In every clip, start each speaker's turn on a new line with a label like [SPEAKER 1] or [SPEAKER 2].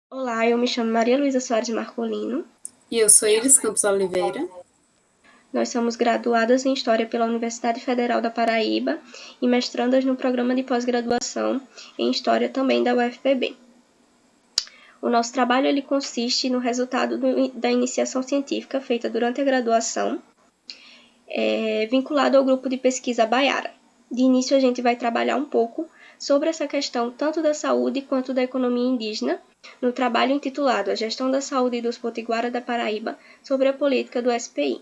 [SPEAKER 1] Olá, eu me chamo Maria Luísa Soares Marcolino.
[SPEAKER 2] E eu sou Iris Campos Oliveira.
[SPEAKER 1] Nós somos graduadas em História pela Universidade Federal da Paraíba e mestrandas no programa de pós-graduação em História também da UFPB. O nosso trabalho ele consiste no resultado da iniciação científica feita durante a graduação, vinculado ao grupo de pesquisa Baiara. De início, a gente vai trabalhar um pouco sobre essa questão tanto da saúde quanto da economia indígena, no trabalho intitulado A Gestão da Saúde dos Potiguara da Paraíba sobre a política do SPI.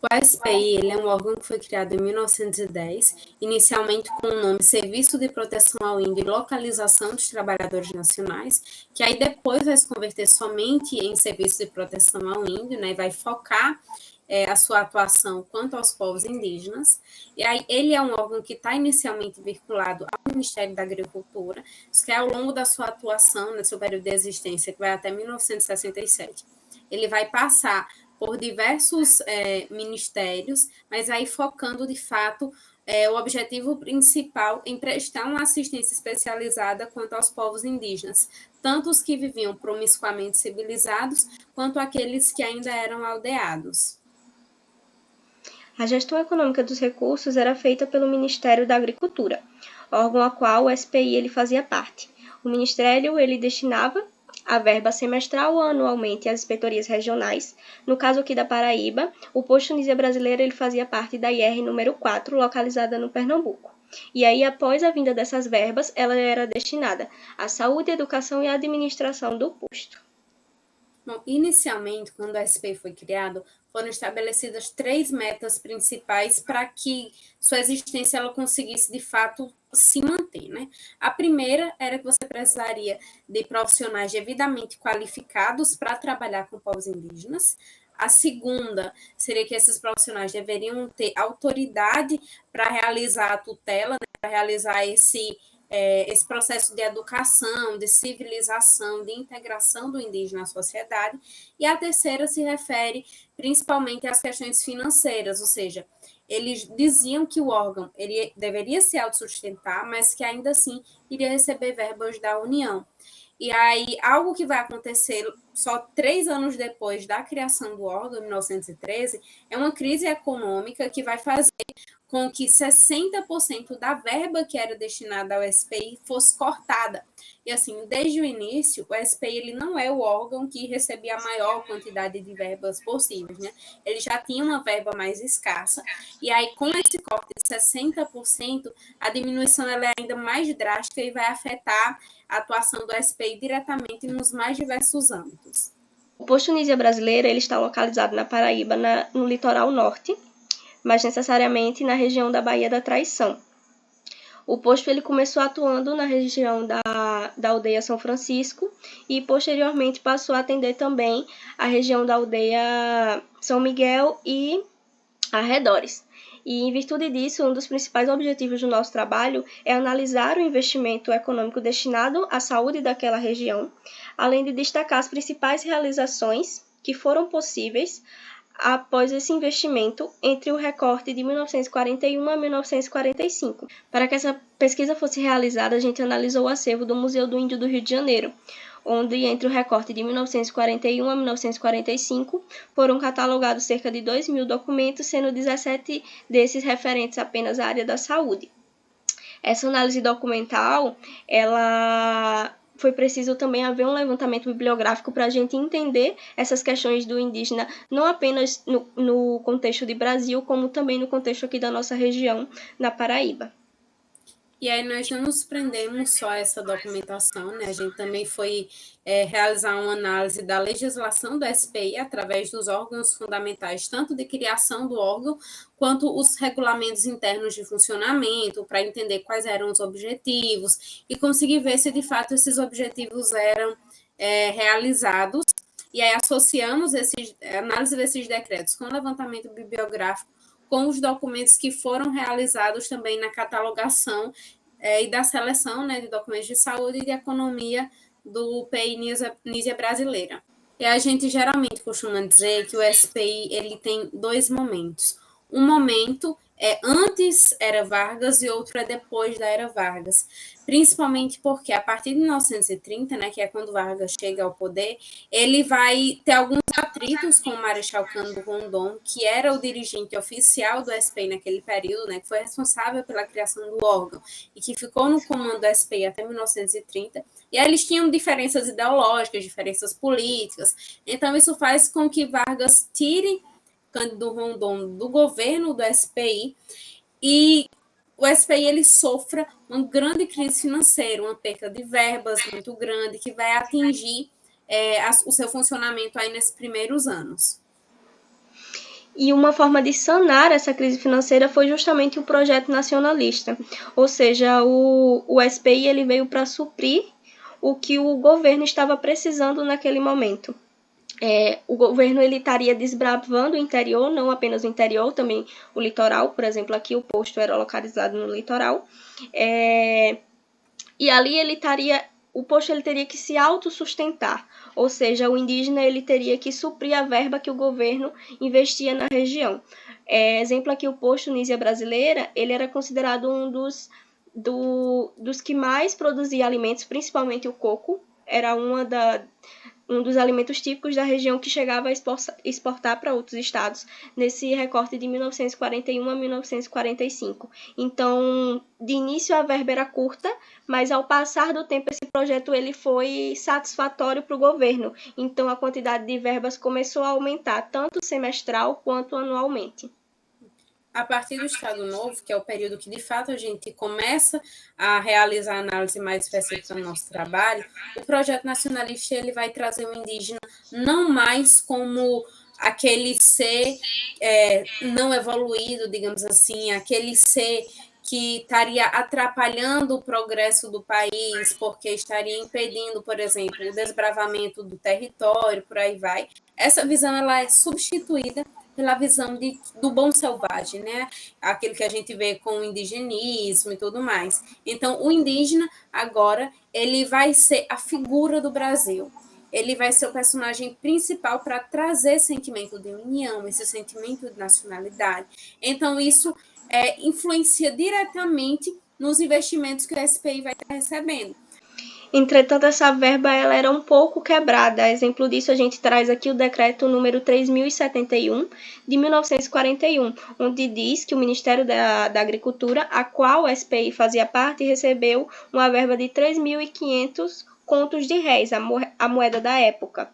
[SPEAKER 2] O SPI ele é um órgão que foi criado em 1910, inicialmente com o nome Serviço de Proteção ao Índio e Localização dos Trabalhadores Nacionais, que aí depois vai se converter somente em Serviço de Proteção ao Índio, né, e vai focar a sua atuação quanto aos povos indígenas. E aí ele é um órgão que está inicialmente vinculado ao Ministério da Agricultura, que ao longo da sua atuação, no seu período de existência, que vai até 1967, ele vai passar por diversos ministérios, mas aí focando de fato o objetivo principal em prestar uma assistência especializada quanto aos povos indígenas, tanto os que viviam promiscuamente civilizados, quanto aqueles que ainda eram aldeados.
[SPEAKER 1] A gestão econômica dos recursos era feita pelo Ministério da Agricultura, órgão a qual o SPI ele fazia parte. O Ministério ele destinava a verba semestral ou anualmente às inspetorias regionais. No caso aqui da Paraíba, o posto Nísia Brasileira ele fazia parte da IR número 4, localizada no Pernambuco. E aí, após a vinda dessas verbas, ela era destinada à saúde, educação e administração do posto.
[SPEAKER 2] Bom, inicialmente, quando a SP foi criado, foram estabelecidas 3 metas principais para que sua existência ela conseguisse, de fato, se manter. Né? A primeira era que você precisaria de profissionais devidamente qualificados para trabalhar com povos indígenas. A segunda seria que esses profissionais deveriam ter autoridade para realizar a tutela, né, para realizar esse processo de educação, de civilização, de integração do indígena à sociedade. E a terceira se refere principalmente às questões financeiras, ou seja, eles diziam que o órgão ele deveria se autossustentar, mas que ainda assim iria receber verbas da União. E aí, algo que vai acontecer só 3 anos depois da criação do órgão, em 1913, é uma crise econômica que vai fazer com que 60% da verba que era destinada ao SPI fosse cortada. E assim, desde o início, o SPI ele não é o órgão que recebia a maior quantidade de verbas possíveis, né? Ele já tinha uma verba mais escassa, e aí com esse corte de 60%, a diminuição ela é ainda mais drástica e vai afetar a atuação do SPI diretamente nos mais diversos âmbitos.
[SPEAKER 1] O posto Nísia Brasileira ele está localizado na Paraíba, no litoral norte, mas necessariamente na região da Baía da Traição. O posto ele começou atuando na região da aldeia São Francisco e posteriormente passou a atender também a região da aldeia São Miguel e arredores. E, em virtude disso, um dos principais objetivos do nosso trabalho é analisar o investimento econômico destinado à saúde daquela região, além de destacar as principais realizações que foram possíveis após esse investimento entre o recorte de 1941 a 1945. Para que essa pesquisa fosse realizada, a gente analisou o acervo do Museu do Índio do Rio de Janeiro, onde entre o recorte de 1941 a 1945 foram catalogados cerca de 2.000 documentos, sendo 17 desses referentes apenas à área da saúde. Essa análise documental, ela foi preciso também haver um levantamento bibliográfico para a gente entender essas questões do indígena, não apenas no contexto de Brasil, como também no contexto aqui da nossa região, na Paraíba.
[SPEAKER 2] E aí nós não nos prendemos só a essa documentação, né? A gente também foi realizar uma análise da legislação do SPI através dos órgãos fundamentais, tanto de criação do órgão, quanto os regulamentos internos de funcionamento, para entender quais eram os objetivos e conseguir ver se de fato esses objetivos eram realizados. E aí associamos a análise desses decretos com o levantamento bibliográfico com os documentos que foram realizados também na catalogação e da seleção, né, de documentos de saúde e de economia do PI Nísia Brasileira. E a gente geralmente costuma dizer que o SPI ele tem 2 momentos. um momento antes era Vargas e outro é depois da era Vargas. Principalmente porque a partir de 1930, né, que é quando Vargas chega ao poder, ele vai ter alguns atritos com o Marechal Cândido Rondon, que era o dirigente oficial do SPI naquele período, né, que foi responsável pela criação do órgão e que ficou no comando do SPI até 1930. E aí eles tinham diferenças ideológicas, diferenças políticas. Então isso faz com que Vargas tire Cândido Rondon do governo do SPI e o SPI ele sofra uma grande crise financeira, uma perca de verbas muito grande que vai atingir o seu funcionamento aí nesses primeiros anos.
[SPEAKER 1] E uma forma de sanar essa crise financeira foi justamente o projeto nacionalista, ou seja, o SPI ele veio para suprir o que o governo estava precisando naquele momento. O governo ele estaria desbravando o interior, não apenas o interior, também o litoral, por exemplo, aqui o posto era localizado no litoral, e ali o posto ele teria que se autossustentar, ou seja, o indígena ele teria que suprir a verba que o governo investia na região. Exemplo aqui, o posto Nísia Brasileira, ele era considerado um dos que mais produzia alimentos, principalmente o coco, era um dos alimentos típicos da região que chegava a exportar para outros estados nesse recorte de 1941 a 1945. Então, de início a verba era curta, mas ao passar do tempo esse projeto ele foi satisfatório para o governo. Então, a quantidade de verbas começou a aumentar, tanto semestral quanto anualmente.
[SPEAKER 2] A partir do Estado Novo, que é o período que de fato a gente começa a realizar a análise mais específica do nosso trabalho, o projeto nacionalista ele vai trazer o indígena não mais como aquele ser não evoluído, digamos assim, aquele ser que estaria atrapalhando o progresso do país, porque estaria impedindo, por exemplo, o desbravamento do território, por aí vai. Essa visão ela é substituída pela visão do bom selvagem, né? Aquilo que a gente vê com o indigenismo e tudo mais. Então, o indígena, agora, ele vai ser a figura do Brasil. Ele vai ser o personagem principal para trazer sentimento de união, esse sentimento de nacionalidade. Então, isso influencia diretamente nos investimentos que o SPI vai estar recebendo.
[SPEAKER 1] Entretanto, essa verba ela era um pouco quebrada. Exemplo disso, a gente traz aqui o decreto número 3071 de 1941, onde diz que o Ministério da Agricultura, a qual o SPI fazia parte, recebeu uma verba de 3.500 contos de réis, a moeda da época.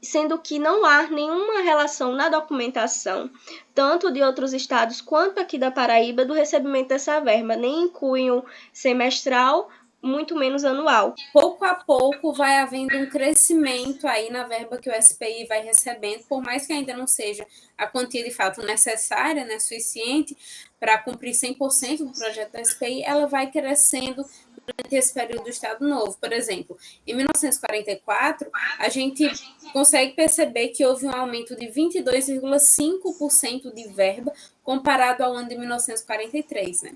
[SPEAKER 1] Sendo que não há nenhuma relação na documentação, tanto de outros estados quanto aqui da Paraíba, do recebimento dessa verba, nem em cunho semestral, muito menos anual.
[SPEAKER 2] Pouco a pouco vai havendo um crescimento aí na verba que o SPI vai recebendo, por mais que ainda não seja a quantia de fato necessária, né, suficiente para cumprir 100% do projeto da SPI, ela vai crescendo durante esse período do Estado Novo. Por exemplo, em 1944, a gente consegue perceber que houve um aumento de 22,5% de verba comparado ao ano de 1943, né?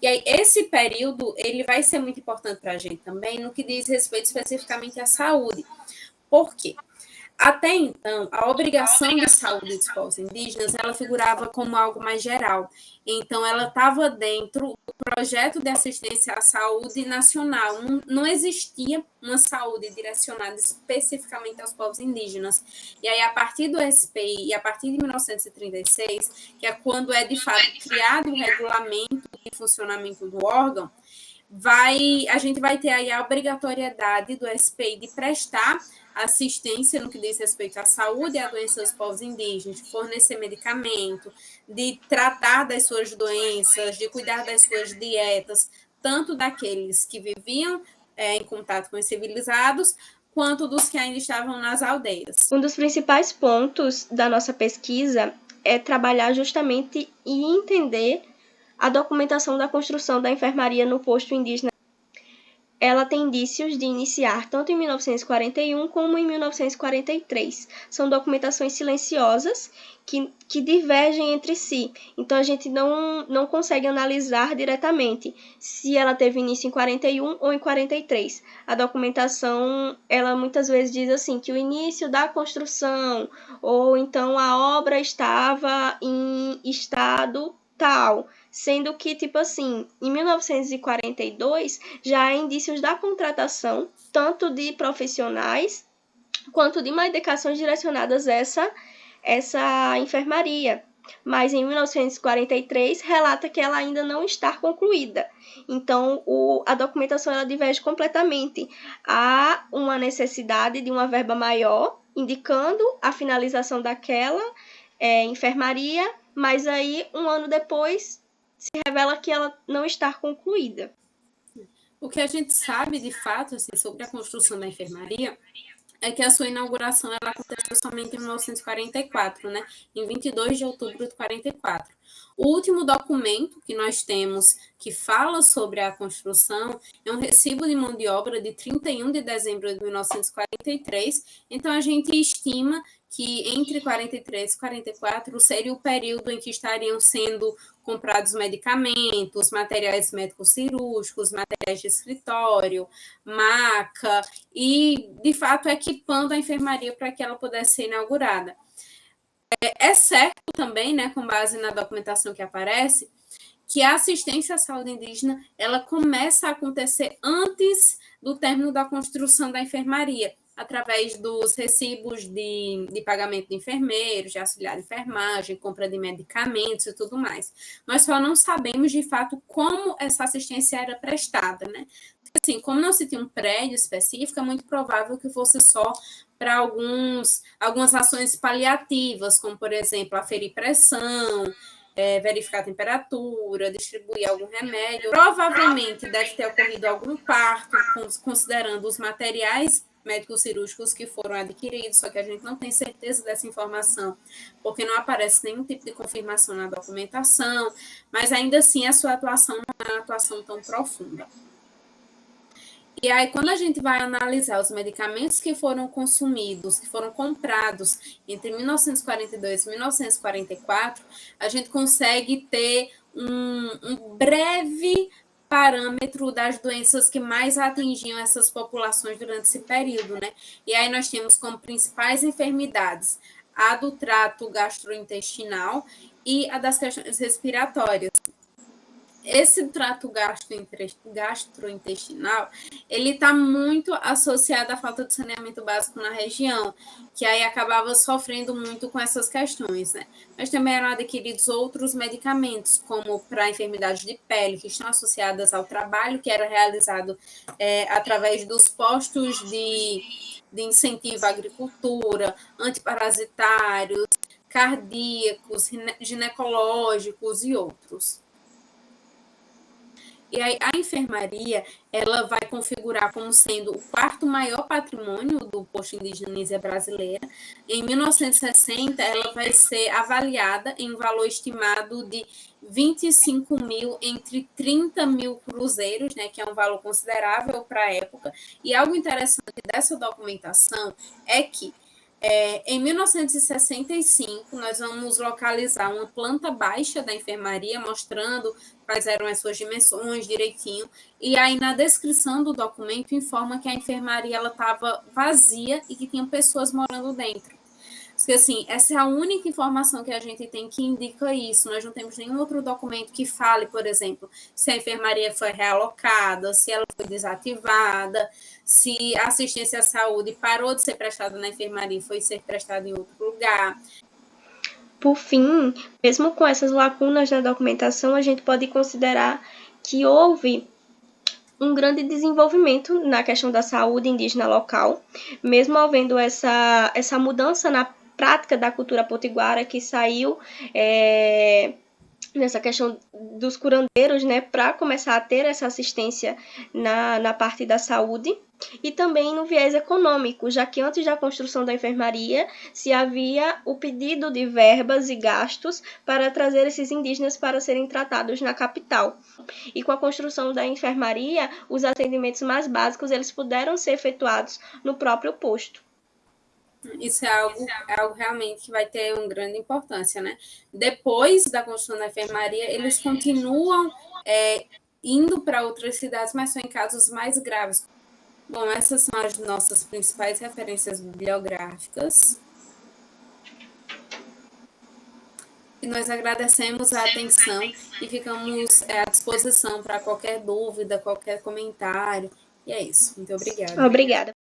[SPEAKER 2] E aí, esse período, ele vai ser muito importante para a gente também no que diz respeito especificamente à saúde. Por quê? Até então, a obrigação de saúde dos povos indígenas, ela figurava como algo mais geral. Então, ela estava dentro do projeto de assistência à saúde nacional. Não existia uma saúde direcionada especificamente aos povos indígenas. E aí, a partir do SPI e a partir de 1936, que é quando é de fato criado o regulamento de funcionamento do órgão, a gente vai ter aí a obrigatoriedade do SPI de prestar assistência no que diz respeito à saúde e à doença dos povos indígenas, de fornecer medicamento, de tratar das suas doenças, de cuidar das suas dietas, tanto daqueles que viviam em contato com os civilizados, quanto dos que ainda estavam nas aldeias.
[SPEAKER 1] Um dos principais pontos da nossa pesquisa é trabalhar justamente e entender a documentação da construção da enfermaria no posto indígena. ela tem indícios de iniciar tanto em 1941 como em 1943. São documentações silenciosas que divergem entre si. Então, a gente não consegue analisar diretamente se ela teve início em 41 ou em 43. A documentação, ela muitas vezes diz assim, que o início da construção, ou então a obra estava em estado tal, sendo que, tipo assim, em 1942 já há indícios da contratação, tanto de profissionais quanto de medicações direcionadas a essa enfermaria. Mas em 1943 relata que ela ainda não está concluída. Então, a documentação ela diverge completamente. Há uma necessidade de uma verba maior, indicando a finalização daquela enfermaria, mas aí, um ano depois, se revela que ela não está concluída.
[SPEAKER 2] O que a gente sabe, de fato, assim, sobre a construção da enfermaria é que a sua inauguração ela aconteceu somente em 1944, né? Em 22 de outubro de 44. O último documento que nós temos que fala sobre a construção é um recibo de mão de obra de 31 de dezembro de 1943. Então, a gente estima que entre 43 e 44 seria o período em que estariam sendo comprados medicamentos, materiais médicos cirúrgicos, materiais de escritório, maca, e, de fato, equipando a enfermaria para que ela pudesse ser inaugurada. É certo também, né, com base na documentação que aparece, que a assistência à saúde indígena ela começa a acontecer antes do término da construção da enfermaria, através dos recibos de pagamento de enfermeiros, de auxiliar de enfermagem, compra de medicamentos e tudo mais. Nós só não sabemos, de fato, como essa assistência era prestada, né? Assim, como não se tinha um prédio específico, é muito provável que fosse só para algumas ações paliativas, como, por exemplo, aferir pressão, verificar a temperatura, distribuir algum remédio. Provavelmente deve ter ocorrido algum parto, considerando os materiais médicos cirúrgicos que foram adquiridos, só que a gente não tem certeza dessa informação, porque não aparece nenhum tipo de confirmação na documentação, mas ainda assim a sua atuação não é uma atuação tão profunda. E aí, quando a gente vai analisar os medicamentos que foram consumidos, que foram comprados entre 1942 e 1944, a gente consegue ter um breve parâmetro das doenças que mais atingiam essas populações durante esse período, né? E aí nós temos como principais enfermidades a do trato gastrointestinal e a das questões respiratórias. Esse trato gastrointestinal, ele está muito associado à falta de saneamento básico na região, que aí acabava sofrendo muito com essas questões, né? Mas também eram adquiridos outros medicamentos, como para enfermidades de pele, que estão associadas ao trabalho que era realizado através dos postos de incentivo à agricultura, antiparasitários, cardíacos, ginecológicos e outros. E aí a enfermaria, ela vai configurar como sendo o quarto maior patrimônio do posto indígena Nísia brasileira. Em 1960, ela vai ser avaliada em um valor estimado de 25 mil entre 30 mil cruzeiros, né, que é um valor considerável para a época. E algo interessante dessa documentação é que em 1965, nós vamos localizar uma planta baixa da enfermaria, mostrando quais eram as suas dimensões direitinho, e aí na descrição do documento informa que a enfermaria estava vazia e que tinham pessoas morando dentro. Porque, assim, essa é a única informação que a gente tem que indica isso. Nós não temos nenhum outro documento que fale, por exemplo, se a enfermaria foi realocada, se ela foi desativada, se a assistência à saúde parou de ser prestada na enfermaria e foi ser prestada em outro lugar.
[SPEAKER 1] Por fim, mesmo com essas lacunas na documentação, a gente pode considerar que houve um grande desenvolvimento na questão da saúde indígena local, mesmo havendo essa mudança na prática da cultura potiguara que saiu nessa questão dos curandeiros, né, para começar a ter essa assistência na parte da saúde, e também no viés econômico, já que antes da construção da enfermaria se havia o pedido de verbas e gastos para trazer esses indígenas para serem tratados na capital. E com a construção da enfermaria, os atendimentos mais básicos eles puderam ser efetuados no próprio posto.
[SPEAKER 2] Isso é algo realmente que vai ter uma grande importância, né? Depois da construção da enfermaria, eles continuam indo para outras cidades, mas são em casos mais graves. Bom, essas são as nossas principais referências bibliográficas. E nós agradecemos a atenção e ficamos à disposição para qualquer dúvida, qualquer comentário. E é isso. Muito obrigada.
[SPEAKER 1] Obrigada.